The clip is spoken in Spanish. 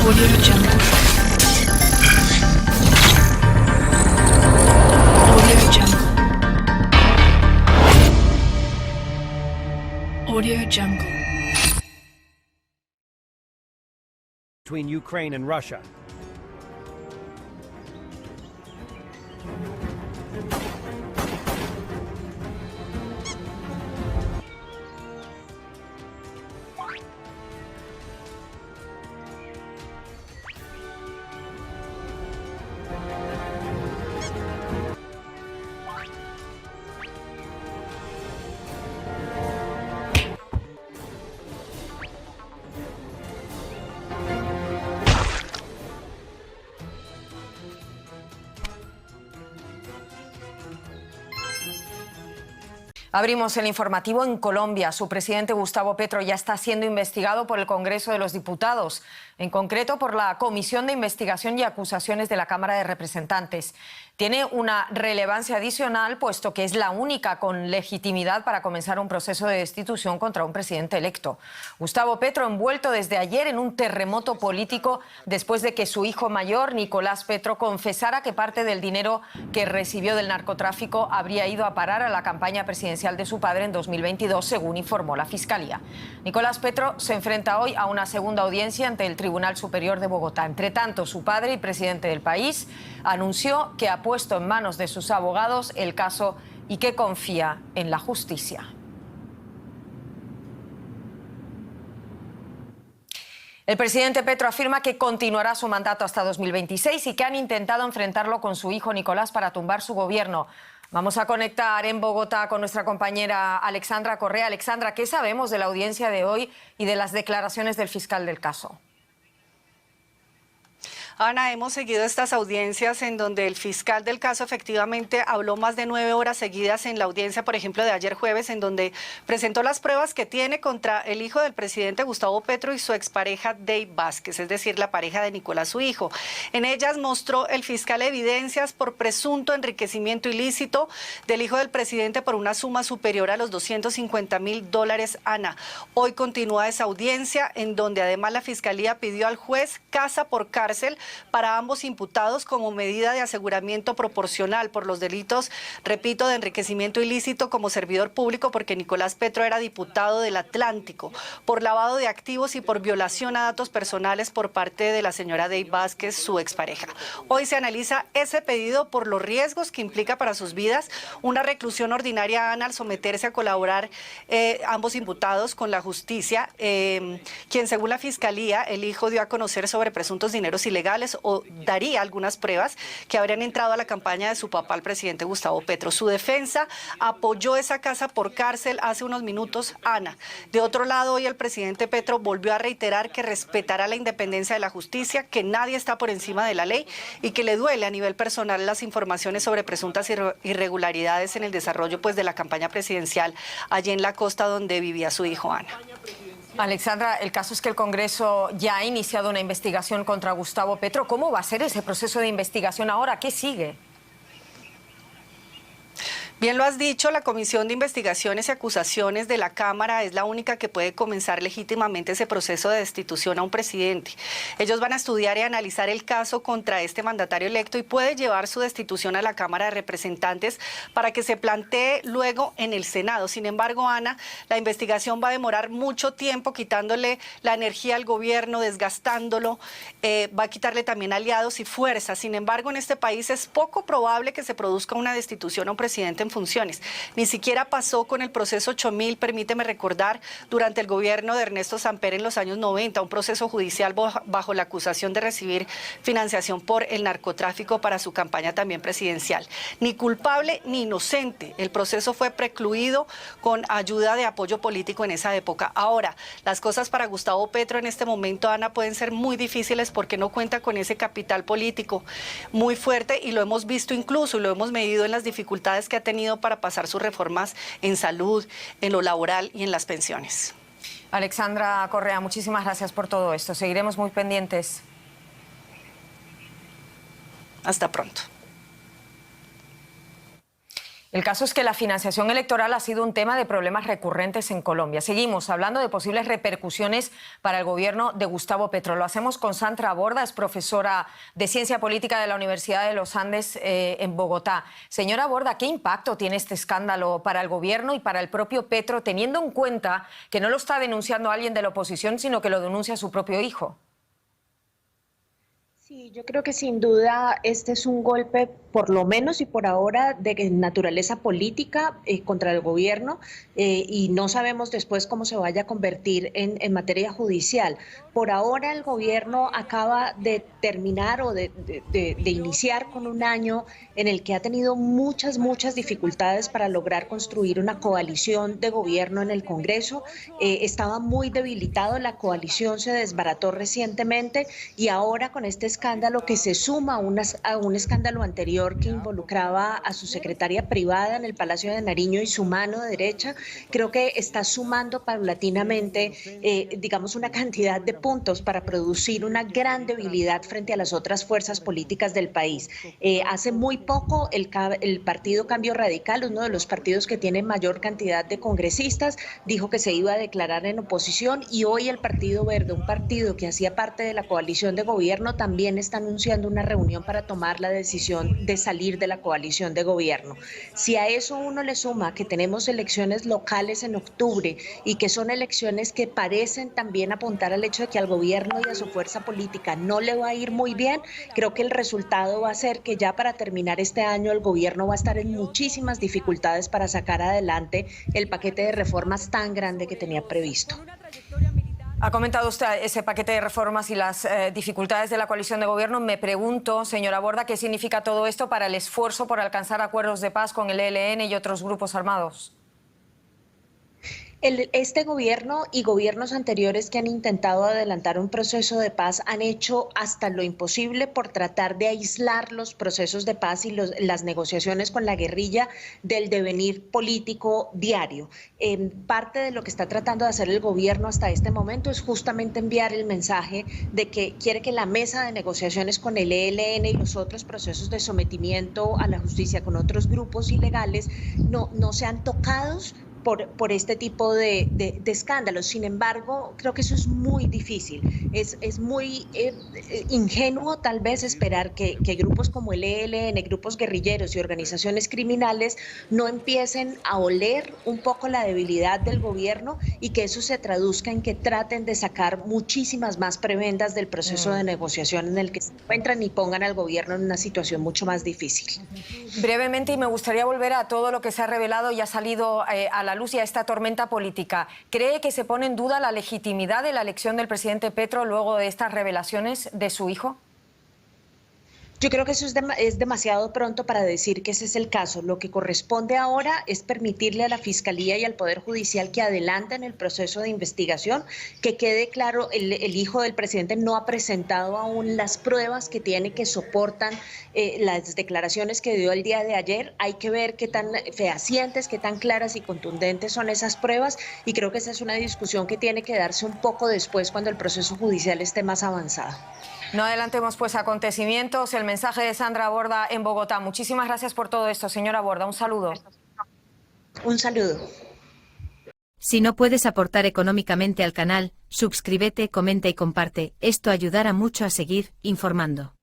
Audio Jungle. Audio Jungle. Audio Jungle. Between Ukraine and Russia. Abrimos el informativo en Colombia. Su presidente Gustavo Petro ya está siendo investigado por el Congreso de los Diputados, en concreto por la Comisión de Investigación y Acusaciones de la Cámara de Representantes. Tiene una relevancia adicional, puesto que es la única con legitimidad para comenzar un proceso de destitución contra un presidente electo. Gustavo Petro envuelto desde ayer en un terremoto político después de que su hijo mayor, Nicolás Petro, confesara que parte del dinero que recibió del narcotráfico habría ido a parar a la campaña presidencial de su padre en 2022, según informó la Fiscalía. Nicolás Petro se enfrenta hoy a una segunda audiencia ante el Tribunal Superior de Bogotá. Entre tanto, su padre y presidente del país anunció que ha puesto en manos de sus abogados el caso y que confía en la justicia. El presidente Petro afirma que continuará su mandato hasta 2026 y que han intentado enfrentarlo con su hijo Nicolás para tumbar su gobierno. Vamos a conectar en Bogotá con nuestra compañera Alexandra Correa. Alexandra, ¿qué sabemos de la audiencia de hoy y de las declaraciones del fiscal del caso? Ana, hemos seguido estas audiencias en donde el fiscal del caso efectivamente habló más de 9 horas seguidas en la audiencia, por ejemplo, de ayer jueves, en donde presentó las pruebas que tiene contra el hijo del presidente Gustavo Petro y su expareja Dey Vázquez, es decir, la pareja de Nicolás, su hijo. En ellas mostró el fiscal evidencias por presunto enriquecimiento ilícito del hijo del presidente por una suma superior a los $250.000, Ana. Hoy continúa esa audiencia en donde además la fiscalía pidió al juez casa por cárcel para ambos imputados como medida de aseguramiento proporcional por los delitos, repito, de enriquecimiento ilícito como servidor público, porque Nicolás Petro era diputado del Atlántico, por lavado de activos y por violación a datos personales por parte de la señora Dey Vázquez, su expareja. Hoy se analiza ese pedido por los riesgos que implica para sus vidas una reclusión ordinaria, Ana, al someterse a colaborar ambos imputados con la justicia, quien según la fiscalía, el hijo dio a conocer sobre presuntos dineros ilegales o daría algunas pruebas que habrían entrado a la campaña de su papá, el presidente Gustavo Petro. Su defensa apoyó esa casa por cárcel hace unos minutos, Ana. De otro lado, hoy el presidente Petro volvió a reiterar que respetará la independencia de la justicia, que nadie está por encima de la ley y que le duele a nivel personal las informaciones sobre presuntas irregularidades en el desarrollo de la campaña presidencial allí en la costa donde vivía su hijo, Ana. Alexandra, el caso es que el Congreso ya ha iniciado una investigación contra Gustavo Petro. ¿Cómo va a ser ese proceso de investigación ahora? ¿Qué sigue? Bien lo has dicho, la Comisión de Investigaciones y Acusaciones de la Cámara es la única que puede comenzar legítimamente ese proceso de destitución a un presidente. Ellos van a estudiar y analizar el caso contra este mandatario electo y puede llevar su destitución a la Cámara de Representantes para que se plantee luego en el Senado. Sin embargo, Ana, la investigación va a demorar mucho tiempo, quitándole la energía al gobierno, desgastándolo, va a quitarle también aliados y fuerzas. Sin embargo, en este país es poco probable que se produzca una destitución a un presidente en funciones. Ni siquiera pasó con el proceso 8000, permíteme recordar, durante el gobierno de Ernesto Samper en los años 90, un proceso judicial bajo la acusación de recibir financiación por el narcotráfico para su campaña también presidencial. Ni culpable ni inocente. El proceso fue precluido con ayuda de apoyo político en esa época. Ahora, las cosas para Gustavo Petro en este momento, Ana, pueden ser muy difíciles porque no cuenta con ese capital político muy fuerte y lo hemos visto incluso y lo hemos medido en las dificultades que ha tenido para pasar sus reformas en salud, en lo laboral y en las pensiones. Alexandra Correa, muchísimas gracias por todo esto. Seguiremos muy pendientes. Hasta pronto. El caso es que la financiación electoral ha sido un tema de problemas recurrentes en Colombia. Seguimos hablando de posibles repercusiones para el gobierno de Gustavo Petro. Lo hacemos con Sandra Borda, es profesora de Ciencia Política de la Universidad de los Andes en Bogotá. Señora Borda, ¿qué impacto tiene este escándalo para el gobierno y para el propio Petro, teniendo en cuenta que no lo está denunciando alguien de la oposición, sino que lo denuncia su propio hijo? Sí, yo creo que sin duda este es un golpe, por lo menos y por ahora, de naturaleza política contra el gobierno y no sabemos después cómo se vaya a convertir en materia judicial. Por ahora el gobierno acaba de terminar o de iniciar con un año en el que ha tenido muchas dificultades para lograr construir una coalición de gobierno en el Congreso. Estaba muy debilitado, la coalición se desbarató recientemente y ahora con este escándalo que se suma a un escándalo anterior que involucraba a su secretaria privada en el Palacio de Nariño y su mano derecha, creo que está sumando paulatinamente, digamos, una cantidad de puntos para producir una gran debilidad frente a las otras fuerzas políticas del país. Hace muy poco el partido Cambio Radical, uno de los partidos que tiene mayor cantidad de congresistas, dijo que se iba a declarar en oposición y hoy el Partido Verde, un partido que hacía parte de la coalición de gobierno, también está anunciando una reunión para tomar la decisión de salir de la coalición de gobierno. Si a eso uno le suma que tenemos elecciones locales en octubre y que son elecciones que parecen también apuntar al hecho de que al gobierno y a su fuerza política no le va a ir muy bien, creo que el resultado va a ser que ya para terminar este año el gobierno va a estar en muchísimas dificultades para sacar adelante el paquete de reformas tan grande que tenía previsto. Ha comentado usted ese paquete de reformas y las dificultades de la coalición de gobierno. Me pregunto, señora Borda, ¿qué significa todo esto para el esfuerzo por alcanzar acuerdos de paz con el ELN y otros grupos armados? Este gobierno y gobiernos anteriores que han intentado adelantar un proceso de paz han hecho hasta lo imposible por tratar de aislar los procesos de paz y las negociaciones con la guerrilla del devenir político diario. Parte de lo que está tratando de hacer el gobierno hasta este momento es justamente enviar el mensaje de que quiere que la mesa de negociaciones con el ELN y los otros procesos de sometimiento a la justicia con otros grupos ilegales no sean tocados por este tipo de escándalos. Sin embargo, creo que eso es muy difícil. Es muy ingenuo tal vez esperar que grupos como el ELN, grupos guerrilleros y organizaciones criminales no empiecen a oler un poco la debilidad del gobierno y que eso se traduzca en que traten de sacar muchísimas más prebendas del proceso de negociación en el que se encuentran y pongan al gobierno en una situación mucho más difícil. Brevemente, y me gustaría volver a todo lo que se ha revelado y ha salido a la luz y a esta tormenta política. ¿Cree que se pone en duda la legitimidad de la elección del presidente Petro luego de estas revelaciones de su hijo? Yo creo que eso es demasiado pronto para decir que ese es el caso. Lo que corresponde ahora es permitirle a la Fiscalía y al Poder Judicial que adelanten el proceso de investigación, que quede claro, el hijo del presidente no ha presentado aún las pruebas que tiene que soportan las declaraciones que dio el día de ayer. Hay que ver qué tan fehacientes, qué tan claras y contundentes son esas pruebas y creo que esa es una discusión que tiene que darse un poco después cuando el proceso judicial esté más avanzado. No adelantemos pues acontecimientos. El mensaje de Sandra Borda en Bogotá. Muchísimas gracias por todo esto, señora Borda. Un saludo. Un saludo. Si no puedes aportar económicamente al canal, suscríbete, comenta y comparte. Esto ayudará mucho a seguir informando.